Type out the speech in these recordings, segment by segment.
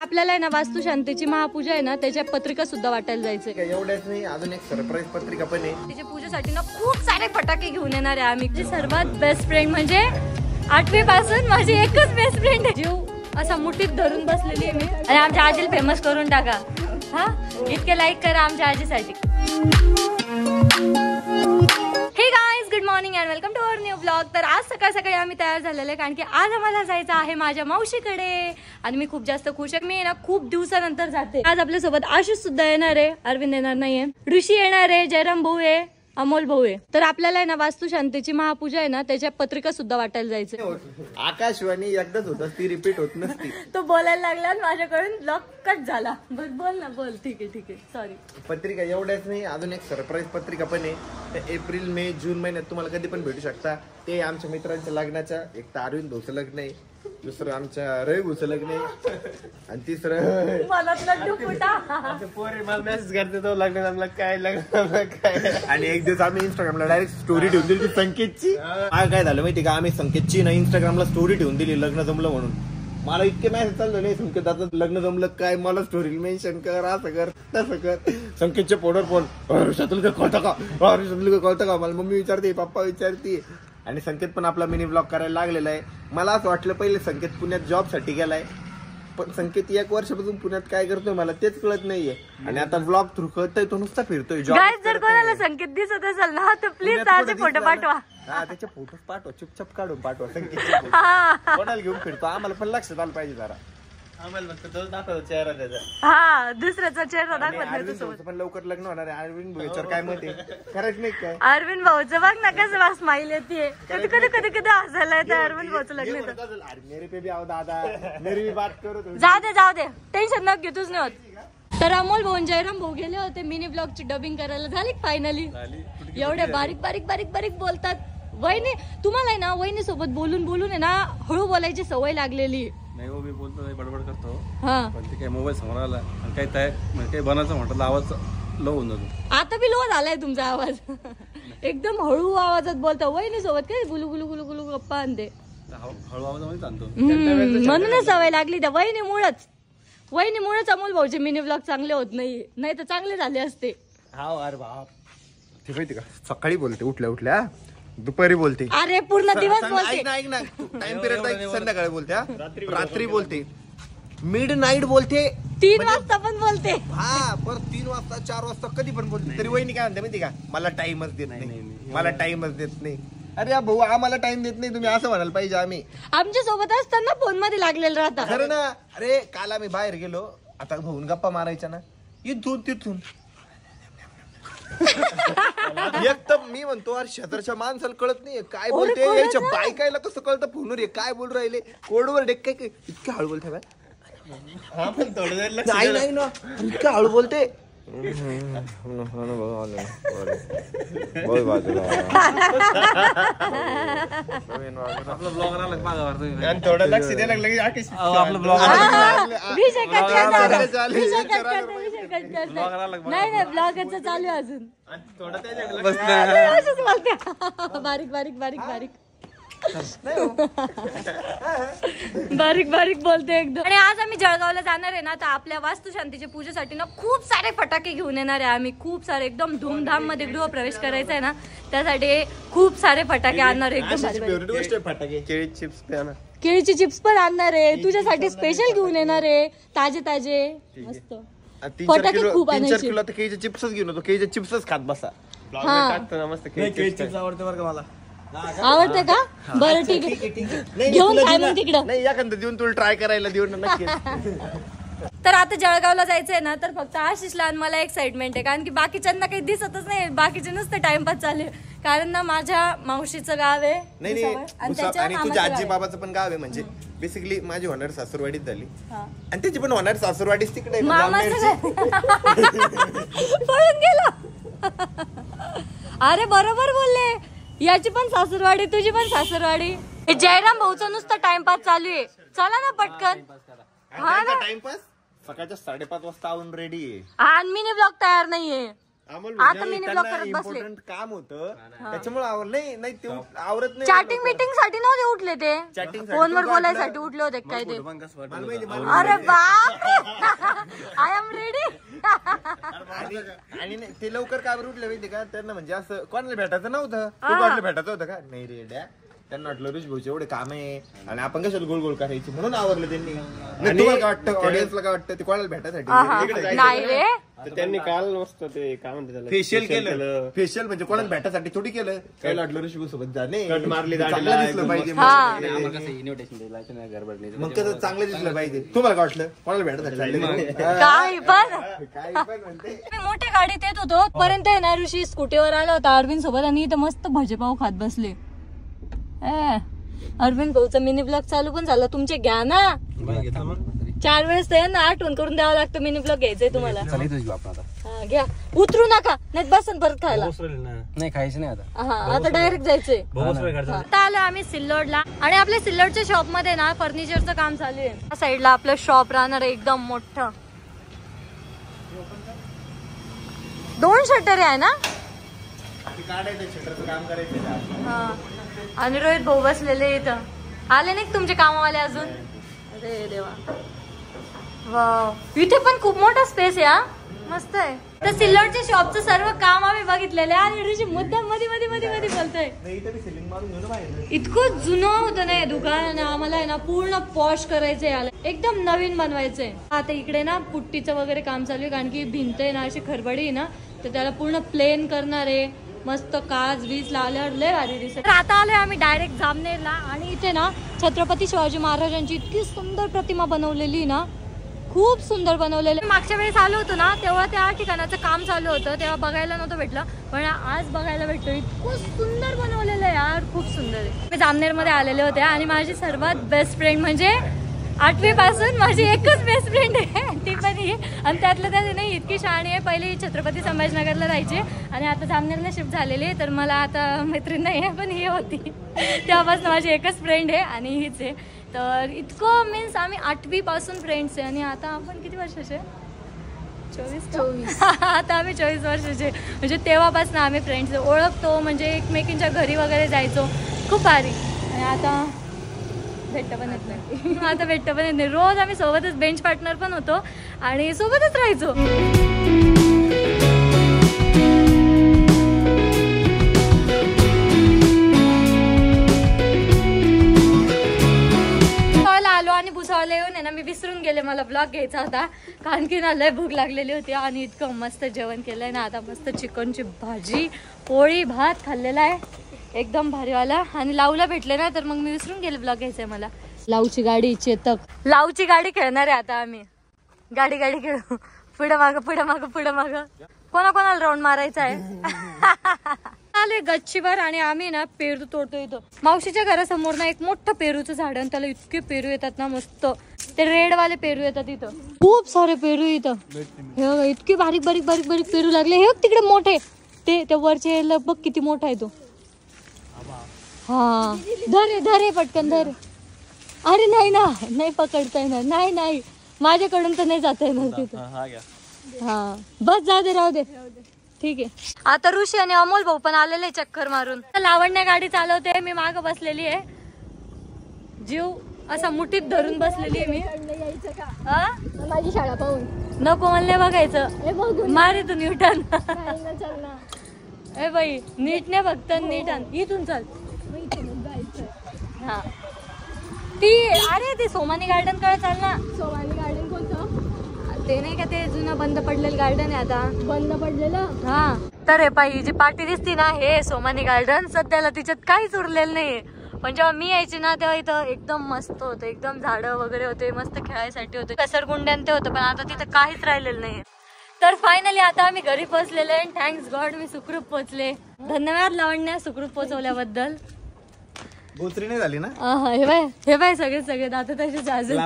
आपल्याला आहे ना वास्तुशांतीची महापूजा आहे ना त्याच्या पत्रिका सुद्धा वाटायला जायचंय. एवढ्याच नाही, अजून एक सरप्राईज पत्रिका पण आहे. त्याच्या पूजेसाठी ना खूप सारे फटाके घेऊन येणार आहे आम्ही. सर्वात बेस्ट फ्रेंड म्हणजे 8वी पासून माझी एकच बेस्ट फ्रेंड आहे. जीव असा मुठीत धरून बसलेली आहे मी. आणि आमच्या आजीला फेमस करून टाका हा. इतके लाईक करा आमच्या आजीसाठी. Hey guys, good morning and welcome to our new blog. तर आज सकाळ सकाळी आम्ही तयार झालेले कारण की आज आम्हाला जायचं आहे माझ्या मावशीकडे आणि मी खूप जास्त खुश आहे. मी ना खूप दिवसानंतर जाते. आज आपल्यासोबत आशिष सुद्धा येणार आहे, अरविंद येणार नाहीये, ऋषी येणार आहे, जयराम भाऊ आहे, अमोल भाऊ आहे. तर आपल्याला आहे ना वास्तुशांतीची महापूजा आहे ना त्याच्या पत्रिका सुद्धा वाटायला जायचं. आकाशवाणी एकदाच होत, ती रिपीट होत नसती. तो बोलायला लागला माझ्याकडून ब्लॉक कट झाला. बस बोल ना, बोल. ठीक आहे सॉरी. पत्रिका एवढ्याच नाही, अजून एक सरप्राईज पत्रिका पण आहे. ते एप्रिल मे जून महिन्यात तुम्हाला कधी पण भेटू शकता. ते आमच्या मित्रांच्या लग्नाच्या, एक तर अरविंद भाऊचं लग्न आहे, दुसरं आमच्या रवी भाऊचं लग्न आहे आणि तिसरं मेसेज करते तो लग्न जमलं काय, लग्न काय. आणि एक दिवस आम्ही इंस्टाग्रामला डायरेक्ट स्टोरी ठेवून दिली संकेतची. काय झालं माहिती का, आम्ही संकेतची ना इंस्टाग्रामला स्टोरी ठेवून दिली लग्न जमलं म्हणून. मला इतके मेसेज चाललो नाही संकेत आता लग्न जमलं काय, मला स्टोरी मेन्शन कर, असं कर तसं कर. संकेतच्या फोनवर फोन, ऋषातुल का कळतं का, ऋषातुल का कळतं का. मला मम्मी विचारते, पप्पा विचारते. आणि संकेत पण आपला मिनी ब्लॉग करायला लागलेला आहे. मला असं वाटलं पहिले संकेत पुण्यात जॉब साठी गेलाय, पण संकेत 1 वर्षापासून पुण्यात काय करतोय मला तेच कळत नाहीये. आणि आता ब्लॉग थ्रू कळतोय, तो नुसता फिरतोय. जर कोणाला संकेत दिसत असेल ना तर प्लीज त्याचे फोटो पाठवा. हा, त्याचे फोटो पाठवा, चुपचाप काढून पाठवा. संकेत कोणाला घेऊन फिरतो आम्हाला पण लक्षात आलं पाहिजे जरा. आम्हाला फक्त तोच दाखवतो चेहरा त्याचा. हा, दुसऱ्याचा चेहरा दाखवत. पण लवकर लग्न होणार आहे. अरविंद भाऊचं काय मत आहे, करायचं नाही काय. अरविंद भाऊचं बघ ना कसं स्माइल येते. कधी कधी हसायला येतं अरविंद भाऊचं लग्न येतं. मेरे पे भी आओ दादा, मेरी भी बात करो. जाऊ दे टेन्शन न घेतोच नाही होत. तर अमोल भाऊ जयराम भाऊ गेले होते मिनी ब्लॉगची डबिंग करायला. झाली फायनली. एवढे बारीक बोलतात. वहिनी तुम्हाला आहे ना, वहिनी सोबत बोलून आहे ना हळू बोलायची सवय लागलेली. नाही हो, मी बोलतो नाही, बडबड करतो. हा, पण ते काय मोबाईल समोर आला आणि काही काही बनायचं म्हटलं आवाज लो होऊन जातो. आता बी लो झालाय तुमचा आवाज. एकदम हळू आवाजात बोलता. वहिनी सोबत काय गुलू गुलू गुलू गुलू गप्पा आणते. हळू आवाजामध्ये सांगतो. म्हणूनच सवय लागली त्या वहिनीमुळेच अमोल भाऊचे मिनी ब्लॉग चांगले होत नाही तर चांगले झाले असते. हा अरे बाप, ते माहिती का सकाळी बोलते उठल्या दुपारी बोलते. अरे पूर्ण दिवस बोलते. ऐक ना टाइम पिरियड संध्याकाळी बोलते, रात्री बोलते, मिड नाईट बोलते, 3 वाजता पण बोलते. हा, पर 3 वाजता 4 वाजता कधी पण बोलते. तरी वहिनी काय म्हणते माहिती का, मला टाइमच देत नाही, मला टाइमच देत नाही. अरे भाऊ आम्हाला टाइम देत नाही तुम्ही, असं म्हणायला पाहिजे. आम्ही आमच्या सोबत असताना फोन मध्ये लागलेलं राहता. खरं ना. अरे काल आम्ही बाहेर गेलो, आता भाऊन गप्पा मारायच्या ना इथून तिथून. एक तर मी म्हणतो अरे शेजारच्या माणसाला कळत नाहीये काय बोलते, याच्या बायकायला कसं कळतं फोनवर काय बोल राहिले, कोडवर डेक काय इतकं हळू बोलते. नाही ना, इतकं हळू बोलते. थोडं लक्ष द्यायला लागलं आपलं ब्लॉग. नाही ब्लॉगचं चालू आहे अजून. बारीक बोलते एकदम. आणि आज आम्ही जळगावला जाणार आहे ना, तर आपल्या वास्तुशांतीच्या पूजेसाठी ना खूप सारे फटाके घेऊन येणार आहे आम्ही. खूप सारे एकदम धूमधाम मध्ये गृहप्रवेश करायचा आहे ना, त्यासाठी खूप सारे फटाके आणणार आहे. एकदम फटाके, केळीची चिप्स पण आणणार आहे तुझ्यासाठी, स्पेशल घेऊन येणार आहे ताजे मस्त फटाके. खूप 3-4 किलो तर केळीचे चिप्सच घेऊन येतो, केळीचे चिप्सच खात बसा. आवडते का? बरं ठीक आहे, घेऊन काय मग तिकडं. नाही एखादं देऊन तुला ट्राय करायला देऊन नक्की. तर आता जळगावला जायचंय ना, तर फक्त आशिषला आणि मला एक्साइटमेंट आहे कारण की बाकीच्यांना काही दिसतच नाही. बाकीचे नुसतं टाइमपास चालू आहे कारण ना माझ्या मावशीचं गाव आहे नाही आणि तुझ्या आजी बाबाचं पण गाव आहे. म्हणजे बेसिकली माझी होणार सासूरवाडीच झाली आणि त्याची पण होणार सासूरवाडीच तिकडे पळून गेला. अरे बरोबर बोलले, याची पण सासूरवाडी तुझी पण सासूरवाडी. जयराम भाऊचं नुसतं टाइमपास चालू आहे. चला ना पटकन. हा ना टाइमपास. सकाळच्या 5:30 वाजता आवून रेडी आहे आणि मिनी ब्लॉग तयार नाहीये. आता मिनी ब्लॉग करत बसले. काम होतं त्याच्यामुळे आवरले नाही ते आवरत नाही. चॅटिंग मीटिंग साठी नव्हते उठले ते, फोनवर बोलायसाठी उठले होते काय ते. अरे बाप आय एम रेडी. आणि ते लवकर का उठले माहिती का, त्यांना म्हणजे असं कोणाला भेटायचं नव्हतं. कोणाला भेटायचं होतं का नाही रे डॅ, त्यांना वाटलं ऋषी भाऊचे एवढे काम आहे आणि आपण कशाला गोल गोल करायची म्हणून आवरलं त्यांनी. तुम्हाला काय वाटतं, ऑडियन्सला काय वाटतं, ते कोणाला भेटायसाठी नाही रे. त्यांनी काल मस्त ते काय म्हणते त्याला फेशियल केलं. फेशियल म्हणजे कोणाला भेटायसाठी थोडी केलं. काय वाटलं ऋषी भाऊ सोबत जाणे, कट मारली चांगलं दिसलं पाहिजे. मग कसं चांगलं दिसलं पाहिजे. तुम्हाला काय वाटलं, कोणाला भेटायसाठी काय पण काय म्हणते. मी मोठ्या गाडीत येत होतो पर्यंत ना ऋषी स्कूटीवर आला होता अरविंद सोबत आणि इथं मस्त भजेपाव खात बसले. अरविंद भाऊचा मिनी ब्लॉग चालू पण झाला. तुमचे घ्या ना, 4 वेळेस तर ना आठवण करून द्यावं लागतं. मिनी ब्लॉग घ्यायचंय तुम्हाला. हा घ्या, उतरू नका नाही बसन परत खायला. नाही खायचं नाही आता. हा आता डायरेक्ट जायचंय. आता आलो आम्ही सिल्लोडला आणि आपल्या सिल्लोडच्या शॉप मध्ये ना फर्निचरचं काम चालू आहे. त्या साईडला आपलं शॉप राहणार आहे एकदम मोठं. 2 शटर आहे ना. काम करायचं. हा आणि रोहित भाऊ बसलेले इथं. आले नाही तुमचे कामवाले अजून. अरे देवा, वाव इथे पण खूप मोठा स्पेस आहे. हा मस्त आहे. तर सिल्लोडच्या शॉपचं सर्व काम आम्ही बघितलेलं आहे आणि ऋषी मुद्दाम मध्ये मध्ये मध्ये मध्ये बोलतोय. इतकं जुनं होतं ना हे दुकान. आम्हाला आहे ना पूर्ण पॉश करायचंय, याला एकदम नवीन बनवायचंय. आता इकडे ना पुट्टीचं वगैरे काम चालू आहे कारण की भिंत आहे ना अशी खरबडी आहे ना, तर त्याला पूर्ण प्लेन करणार आहे. मस्त काच वीज लावल्यावर लय भारी दिसत. तर आता आलोय आम्ही डायरेक्ट जामनेरला आणि इथे ना छत्रपती शिवाजी महाराजांची इतकी सुंदर प्रतिमा बनवलेली ना, खूप सुंदर बनवलेली. मागच्या वेळेस आलो होतो ना तेव्हा त्या ठिकाणाचं काम चालू होतं, तेव्हा बघायला नव्हतं भेटलं, पण आज बघायला भेटतो. इतकं सुंदर बनवलेलं आहे यार, खूप सुंदर आहे. मी जामनेरमध्ये आलेले होते आणि माझी सर्वात बेस्ट फ्रेंड म्हणजे 8वी पासून माझी एकच बेस्ट फ्रेंड आहे, ती पण ही. आणि त्यातलं त्यात नाही इतकी शहाणी आहे. पहिले छत्रपती संभाजीनगरला राहायचे आणि आता जामनेरला शिफ्ट झालेली. तर मला आता मैत्रीण नाही आहे पण ही होती, तेव्हापासून माझी एकच फ्रेंड आहे आणि हीच आहे. तर इतकं मीन्स आम्ही 8वी पासून फ्रेंड्स आहे आणि आता आपण किती वर्षाचे, 24 आता आम्ही 24 वर्षाचे. म्हणजे तेव्हापासून आम्ही फ्रेंड्स ओळखतो, म्हणजे एकमेकींच्या घरी वगैरे जायचो, खूप भारी. आणि आता भेटतं पण येत नाही. आता भेटतं पण येत नाही. रोज आम्ही सोबतच बेंच पार्टनर पण होतो आणि सोबतच राहायचो. आलो आणि भुसावळला येऊन आहे ना मी विसरून गेले मला ब्लॉग घ्यायचा होता कारण की ना लय भूक लागलेली होती आणि इतकं मस्त जेवण केलंय ना. आता मस्त चिकनची भाजी पोळी भात खाल्लेला आहे एकदम भारीवाला. आणि लावला भेटले ना तर मग मी विसरून गेले ब्लॉग घ्यायचंय मला. लावची गाडी चेतक, लावची गाडी खेळणार आहे आता आम्ही. गाडी गाडी खेळू, पुढं मागं पुढं मागं पुढं मागं. कोणाकोणाला राऊंड मारायचा आहे. आले गच्चीवर आणि आम्ही ना पेरू तोडतो. इथं मावशीच्या घरासमोर ना एक मोठं पेरूचं झाड आणि त्याला इतके पेरू येतात ना मस्त. ते रेड वाले पेरू येतात इथं, खूप सारे पेरू इथं. हे इतके बारीक बारीक बारीक बारीक पेरू लागले. हे तिकडे मोठे ते वरचे बघ किती मोठा आहे तो. हा धरे धरे पटकन धरे. अरे नाही ना, नाही पकडता येणार. नाही नाही माझ्याकडून तर नाही जाता येणार तिथं. हा बस जाऊ दे, राहू दे, ठीक आहे. आता ऋषी आणि अमोल भाऊ पण आलेले चक्कर मारून. लावण्या गाडी चालवते, मी माग बसलेली आहे. जीव असा मुठीत धरून बसलेली आहे मी. माझी शाळा पाहून नको मला नाही बघायचं. मारे तू न्यूटन. ए बाई नीट नाही बघत, नीट आण इथून चाल. हा ती अरे ती सोमानी गार्डन कडे चाल ना. सोमानी गार्डन कोणतं? ते नाही का ते जुनं बंद पडलेलं गार्डन आहे आता. बंद पडलेलं. हा तर हे पाहिजे जी पार्टी दिसती ना हे सोमानी गार्डन. सध्याला तिच्यात काहीच उरलेलं नाहीये, पण जेव्हा मी यायची ना तेव्हा इथं एकदम मस्त होतं. एकदम झाडं वगैरे होते, मस्त खेळायसाठी होते, घसरगुंड्यान ते होतं. पण आता तिथं काहीच राहिलेलं नाहीये. तर फायनली आता आम्ही घरी पोहोचलेले. थँक्स गॉड मी सुखरूप पोहोचले. धन्यवाद लावण्या सुखरूप पोहोचवल्याबद्दल. गोचरी नाही झाली ना. हे बाय सगळे सगळे आता तसेच अजून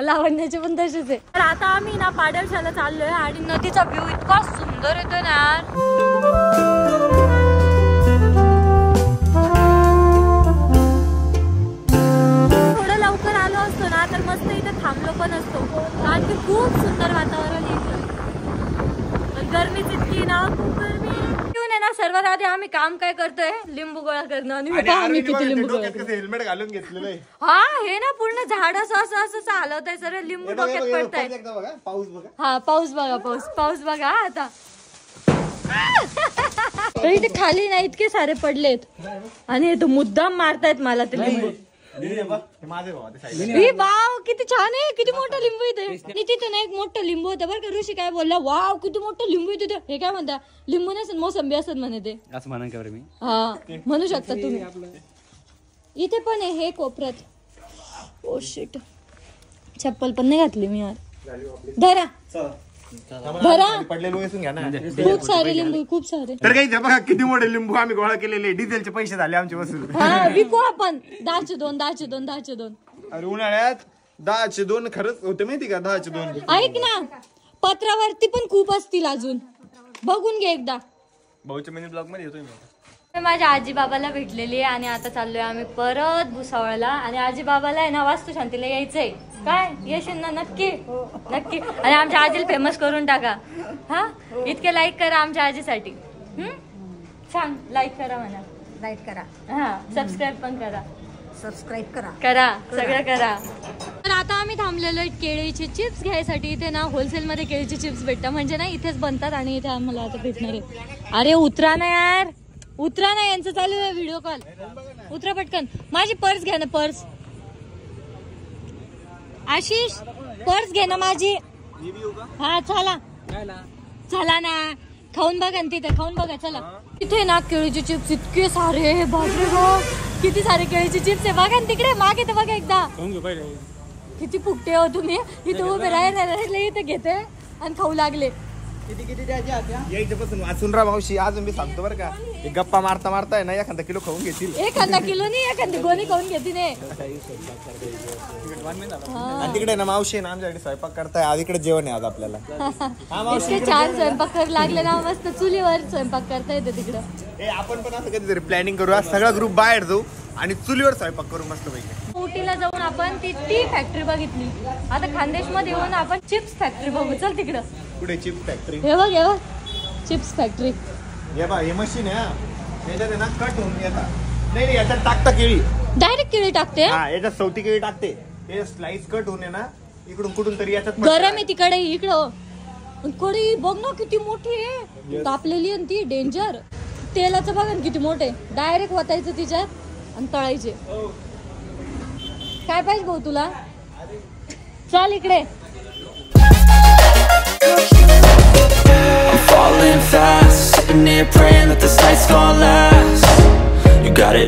लावण्याचे पण तसेच आहे. तर आता आम्ही ना पाडळशाला चाललोय आणि नदीचा व्ह्यू इतका सुंदर येतो ना यार. थोडं लवकर आलो असतो ना तर मस्त इथे थांबलो पण असतो कारण की खूप सुंदर वातावरण आहे. गरमी गरमीच इतकी ना, खूप गरमी येऊन आहे ना. सर्वात आधी आम्ही काम काय करतोय, लिंबू गोळा करणं. आणि हे पहा आम्ही किती लिंबू गोळा करतो. हेल्मेट घालून घेतलेलं आहे. हा हे ना पूर्ण झाड असं चालवत आहे, सर लिंबू डोक्यात पडताय. बघा पाऊस बघा. हा पाऊस बघा, पाऊस बघा आता. इथे खाली ना इतके सारे पडलेत आणि तो मुद्दाम मारतायत मला ते लिंबू. वाव किती छान आहे, किती मोठं लिंबू इथे. तिथे ना एक मोठं लिंबू होतं बरं का. ऋषी काय बोलला, वाव किती मोठं लिंबू आहे तिथे. हे काय म्हणता, लिंबू नसेल मोसंबी असत म्हणे ते. असं म्हणा का बरं मी. हा म्हणू शकता तुम्ही. इथे पण आहे हे कोपऱ्यात. ओ शिट, चप्पल पण नाही घातली मी यार. धरा पडलेलं वेसून घ्या ना. खूप सारे लिंबू, खूप सारे. तर काही बघा किती मोठे लिंबू आम्ही गोळा केलेले. डिझेलचे पैसे झाले आमचे वसूल. हा विकू आपण. 10चे 2. अरे उन्हाळ्यात 10चे 2 खरंच होते माहिती का. 10चे 2 ऐक ना, पत्रावरती पण खूप असतील अजून, बघून घे एकदा. भाऊच्या मिनी ब्लॉग मध्ये येतोय मी. माझ्या आजी बाबाला भेटलेली आणि आता चाललोय आम्ही परत भुसावळला. आणि आजी बाबाला आहे ना वास्तुशांतीला यायचंय. काय येशील ना? नक्की नक्की. आणि आमच्या आजीला फेमस करून टाका. हा इतके लाईक करा आमच्या आजीसाठी. छान लाईक करा म्हणा. लाईक करा, हा सबस्क्राईब पण करा. सबस्क्राईब करा. सगळं करा. तर आता आम्ही थांबलेलो आहे केळीचे चिप्स घ्यायसाठी. इथे ना होलसेलमध्ये केळीचे चिप्स भेटतात, म्हणजे ना इथेच बनतात आणि इथे आम्हाला आता भेटणार आहे. अरे उतरा ना यार, उतरा ना. यांचं चालू आहे व्हिडिओ कॉल. उतरा पटकन. माझी पर्स घ्या ना, पर्स. आशिष पर्स घे ना माझी. हा चला ना. खाऊन बघा ना तिथे, खाऊन बघा. चला तिथे ना केळीचे चिप्स इतके सारे. बापरे बाप किती सारे केळीचे चिप्स आहे. बघा ना तिकडे मागे तर बघा एकदा. किती फुकटे हो तुम्ही. इथे उभे राहिले इथे घेते आणि खाऊ लागले. यायच्यापासून वाचून राहा मावशी. अजून मी सांगतो बरं का, गप्पा मारताय ना एखादा किलो खाऊन घेतील. एखादा किलो नाही, एखादी गोणी खाऊन घेते नाही. आणि तिकडे ना मावशी ना आमच्याकडे स्वयंपाक करताय. आज इकडे जेवण आहे आज आपल्याला. इतके छान स्वयंपाक करायला लागले ना, मस्त चुलीवर स्वयंपाक करता येते तिकडं. आपण पण असं कधीतरी प्लॅनिंग करू. आज सगळा ग्रुप बाहेर जाऊ आणि चुलीवर स्वयंपाक करू मस्त पैकी. उटीला जाऊन आपण ती फॅक्टरी बघितली. आता खानदेश मध्ये येऊन आपण चिप्स फॅक्टरी बघू. चल तिकडं. कुठे चिप्स फॅक्टरी? हे बघ चिप्स फॅक्टरी. हे बघ हे मशीन आहे. याच्यात ना कट होऊन येतात. नाही याच्यात टाकता केळी. डायरेक्ट केळी टाकते. हा याच्यात सवती केळी टाकते. हे स्लाइस कट होऊन ना इकडून कुठून तरी याच्यात गरम आहे तिकडे. इकडं कढई बघ ना किती मोठी आहे. तापलेली आणि ती डेंजर. तेलाचं बघा ना किती मोठे. डायरेक्ट ओतायचं तिच्यात आणि तळायचे. काय पाहिजे भाऊ तुला? चल इकडे. I'm falling fast, sitting here praying that this night's gonna last. You got it.